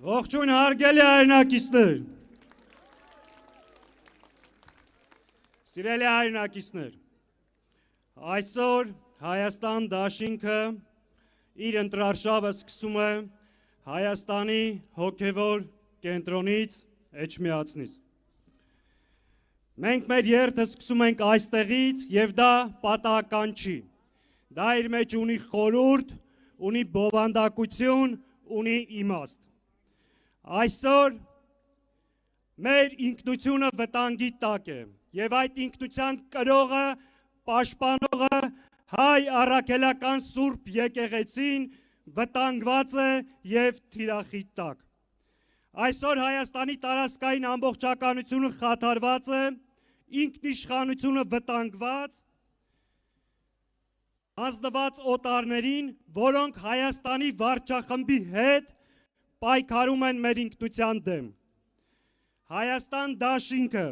Ողջույն հարգելի հայրենակիցներ, սիրելի հայրենակիցներ, այսօր Հայաստան դաշինքը իր ընտրարշավը սկսում է Հայաստանի հոգևոր կենտրոնից Էջմիածնից։ Մենք մեր երթը սկսում ենք այստեղից և դա պատահական չի, դա իր մեջ ունի խորհուրդ, ունի բովանդակություն, ունի իմաստ։ Այսօր մեր ինքնությունը վտանգի տակ է և այդ ինքնության կրողը, պաշտպանողը հայ առաքելական Սուրբ եկեղեցին վտանգված է և թիրախի տակ։ Այսօր Հայաստանի տարածքային ամբողջականությունը խաթարված է, ինքնիշխանությունը վտանգված, ազդված օտարներին, որոնք Հայաստանի վարչախմբի հետ պայքարում են մեր ինքնության դեմ։ Հայաստան դաշինքը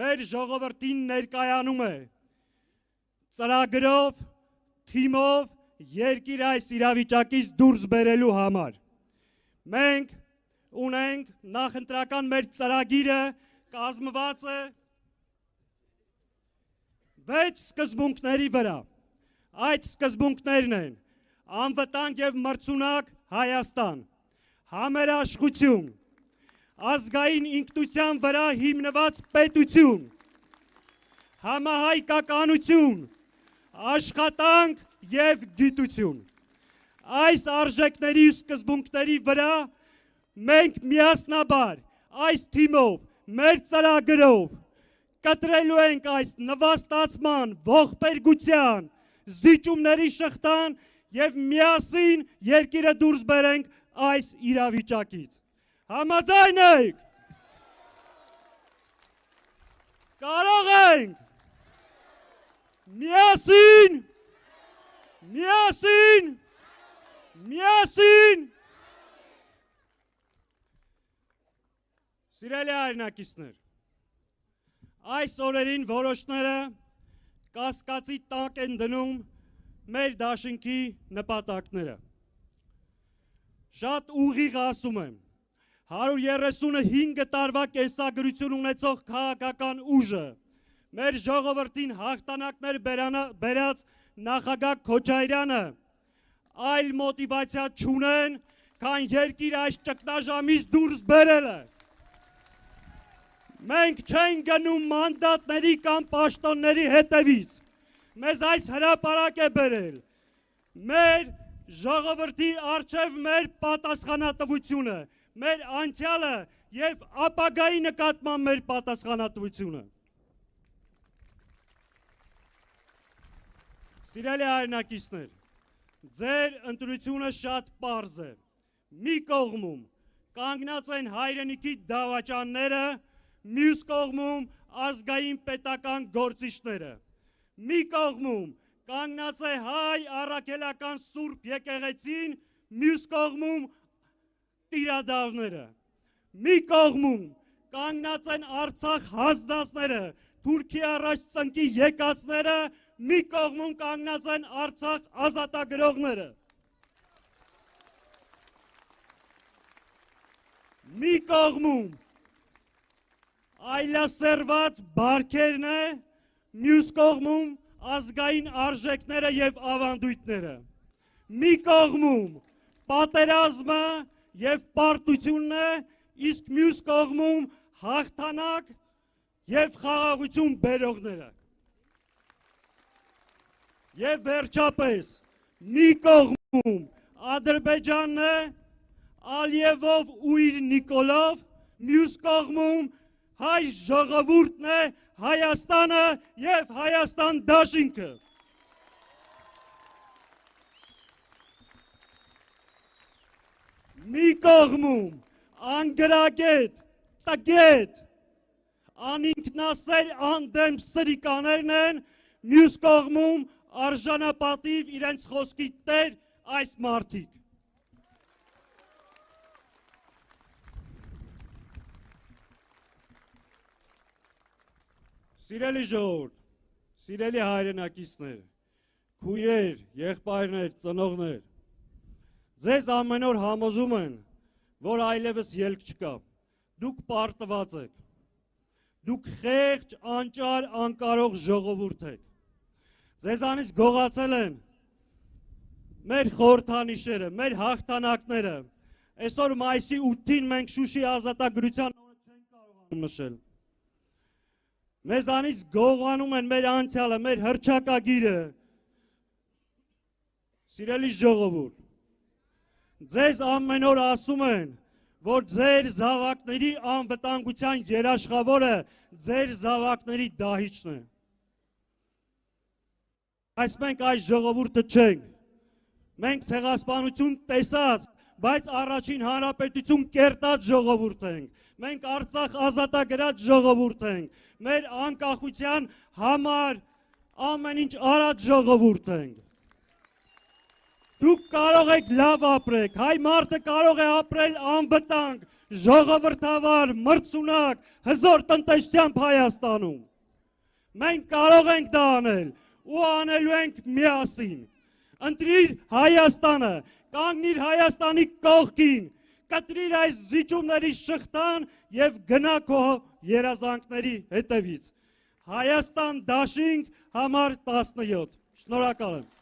մեր ժողովրդին ներկայանում է ծրագրով, թիմով երկիր այս իրավիճակից դուրս բերելու համար։ Մենք ունենք նախընտրական մեր ծրագիրը կազմված է 6 սկզբունքների վրա։ Այդ սկզբունքներն են անվտանգ և մրցունակ Հայաստան, համերաշխություն, ազգային ինքնության վրա հիմնված պետություն, համահայկականություն, աշխատանք և գիտություն։ Այս արժեքների ու սկզբունքների վրա մենք միասնաբար այս թիմով, մեր ծրագրով կտրելու ենք այս նվաստացման, ողբերգության, զիջումների շղթան և միասին երկիրը դուրս բերենք այս իրավիճակից։ Համաձայն եք։ Կարող ենք։ Միասին։ Միասին։ Միասին։ Սիրելի հայրենակիցներ, այս օրերին որոշները կասկածի տակ են դնում մեր դաշինքի նպատակները։ Շատ ուղիղ ասում եմ, 135 տարվա կենսագրություն ունեցող քաղաքական ուժը, մեր ժողովրդին հաղթանակներ բերած նախագահ Քոչարյանը այլ մոտիվացիա չունեն, քան երկիր այս ճգնաժամից դուրս բերելը։ Մենք չենք գնում մանդատների կամ պաշտոնների հետևից, մեզ այս հրապարակ է բերել, մեր ժողովրդի առջև մեր պատասխանատվությունը, մեր անցյալը և ապագայի նկատմամբ մեր պատասխանատվությունը։ Սիրելի հայրենակիցներ, ձեր ընտրությունը շատ պարզ է, մի կողմում կանգնած են հայրենիքի դավաճանները, մյուս կողմում ազգային պետական գործիչները, մի կողմում կանգնած է հայ առաքելական Սուրբ եկեղեցին, մյուս կողմում տիրադավները, մի կողմում կանգնած են Արցախ հանձնածները, Թուրքի առաջ ծնկի եկածները, մի կողմում կանգնած են Արցախ ազատագրողները։ Մի կողմում այլասերված բարքերն է, մյուս կողմում ազգային արժեքները և ավանդույթները, մի կողմում պատերազմը և պարտությունն է, իսկ մյուս կողմում հաղթանակ և խաղաղություն բերողները։ Եվ վերջապես, մի կողմում Ադրբեջանն է, Ալիևով ու իր Նիկոլով, մյուս կողմում հայ ժողովուրդն է, Հայաստանը և Հայաստան դաշինքը։ Մի կողմում անգրագետ, տգետ, անինքնասեր անդեմ սրիկաներն են, մյուս կողմում արժանապատիվ իրենց խոսքի տեր այս մարդիկ։ Սիրելի ժողովուրդ, սիրելի հայրենակիցներ, քույրեր, եղբայրներ, ծնողներ, ձեզ ամեն օր համոզում են, որ այլևս ելք չկա։ Դուք պարտված եք։ Դուք խեղճ, անճար, անկարող ժողովուրդ եք։ Ձեզանից գողացել են մեր խորհրդանիշերը, մեր հաղթանակները։ Այսօր մայիսի 8-ին մենք Շուշի ազատագրության օրը չենք կարողանում նշել։ Մեզանից գողանում են մեր անցյալը, մեր հռչակագիրը։ Սիրելի ժողովուրդ, ձեզ ամեն օր ասում են, որ ձեր զավակների անվտանգության երաշխավորը ձեր զավակների դահիճն է։ Այս մենք այս ժողովուրդը չենք։ Մենք ցեղասպանություն տեսած, բայց առաջին հանրապետություն կերտած ժողովուրդ ենք։ Մենք Արցախ ազատագրած ժողովուրդ ենք։ Մեր անկախության համար ամեն ինչ արած ժողովուրդ ենք։ Դուք կարող եք լավ ապրեք, հայ մարդը կարող է ապրել անվտանգ, ժողովրդավար, մրցունակ, հզոր տնտեսությամբ Հայաստանում։ Մենք կարող ենք դա անել ու անելու ենք միասին։ Ընտրիր Հայաստանը, կանգնիր Հայաստանի կողքին, կտրիր այս զիջումների շղթան և գնա քո երազանքների հետևից։ Հայաստան դաշինք համար 17։ Շնորհակալ եմ։